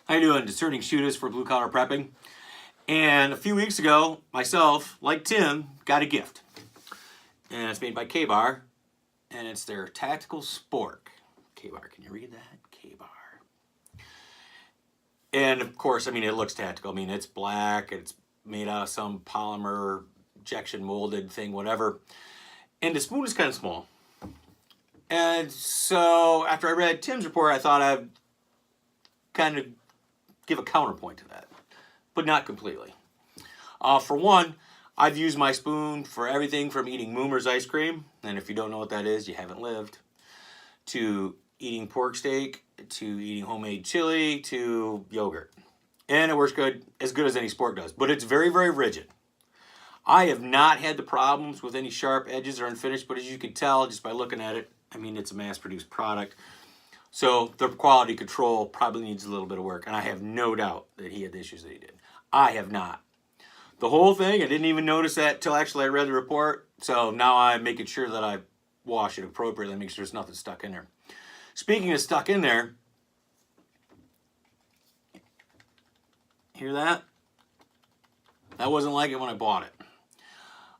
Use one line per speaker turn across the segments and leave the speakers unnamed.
How you doing? Discerning shooters for blue collar prepping. And a few weeks ago, myself, like Tim, got a gift. And it's made by K-Bar. And it's their Tactical Spork. K-Bar, can you read that? K-Bar. And of course, I mean, it looks tactical. I mean, it's black. It's made out of some polymer, injection molded thing, whatever. And the spoon is kind of small. And so after I read Tim's report, I thought I'd kind of give a counterpoint to that, but not completely. For one, I've used my spoon for everything from eating Moomer's ice cream, and if you don't know what that is, you haven't lived, to eating pork steak, to eating homemade chili, to yogurt. And it works good as any Spork does, but it's very, very rigid. I have not had the problems with any sharp edges or unfinished, but as you can tell just by looking at it, I mean, it's a mass-produced product. So the quality control probably needs a little bit of work, and I have no doubt that he had the issues that he did. I have not. The whole thing, I didn't even notice that till actually I read the report, so now I'm making sure that I wash it appropriately, make sure there's nothing stuck in there. Speaking of stuck in there, hear that? That wasn't like it when I bought it.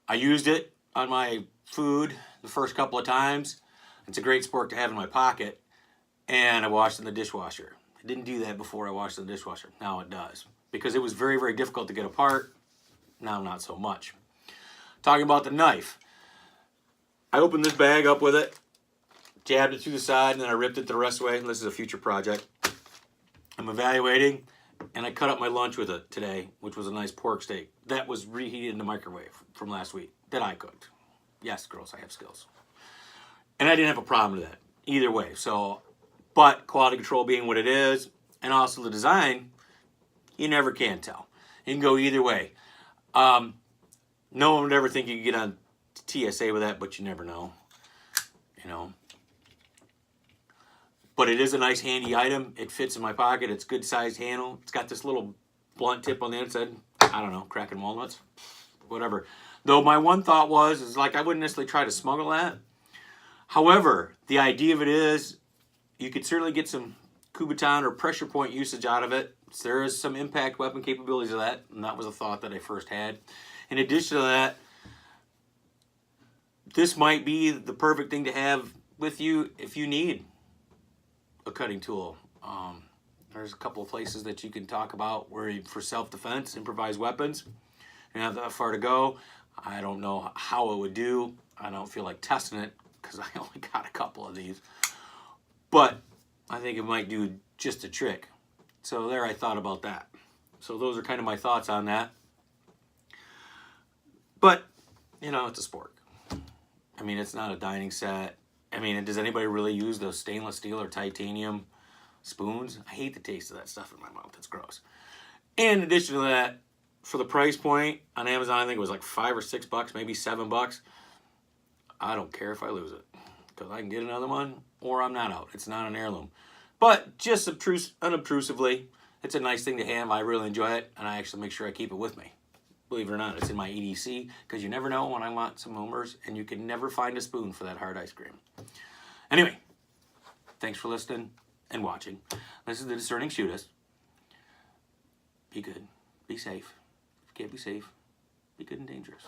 I used it on my food the first couple of times. It's a great Spork to have in my pocket. And I washed it in the dishwasher. I didn't do that before I washed it in the dishwasher. Now it does. Because it was very, very difficult to get apart. Now not so much. Talking about the knife. I opened this bag up with it, jabbed it through the side, and then I ripped it the rest of the way. This is a future project. I'm evaluating, and I cut up my lunch with it today, which was a nice pork steak. That was reheated in the microwave from last week that I cooked. Yes, girls, I have skills. And I didn't have a problem with that either way. So, but quality control being what it is, and also the design, you never can tell. You can go either way. No one would ever think you could get on TSA with that, but you never know. You know. But it is a nice handy item. It fits in my pocket. It's good sized handle. It's got this little blunt tip on the inside. I don't know, cracking walnuts, whatever. Though my one thought is like I wouldn't necessarily try to smuggle that. However, the idea of it is you could certainly get some Kubotan or pressure point usage out of it. So there is some impact weapon capabilities of that, and that was a thought that I first had. In addition to that, this might be the perfect thing to have with you if you need a cutting tool. There's a couple of places that you can talk about where for self-defense, improvised weapons. You don't have that far to go. I don't know how it would do. I don't feel like testing it because I only got a couple of these. But I think it might do just a trick. So there, I thought about that. So those are kind of my thoughts on that. But, you know, it's a Spork. I mean, it's not a dining set. I mean, does anybody really use those stainless steel or titanium spoons? I hate the taste of that stuff in my mouth. It's gross. And in addition to that, for the price point on Amazon, I think it was like $5 or $6, maybe $7. I don't care if I lose it because I can get another one or I'm not out. It's not an heirloom. But just unobtrusively, it's a nice thing to have. I really enjoy it, and I actually make sure I keep it with me. Believe it or not, it's in my EDC because you never know when I want some Hoomers, and you can never find a spoon for that hard ice cream. Anyway, thanks for listening and watching. This is the Discerning Shootist. Be good. Be safe. If you can't be safe, be good and dangerous.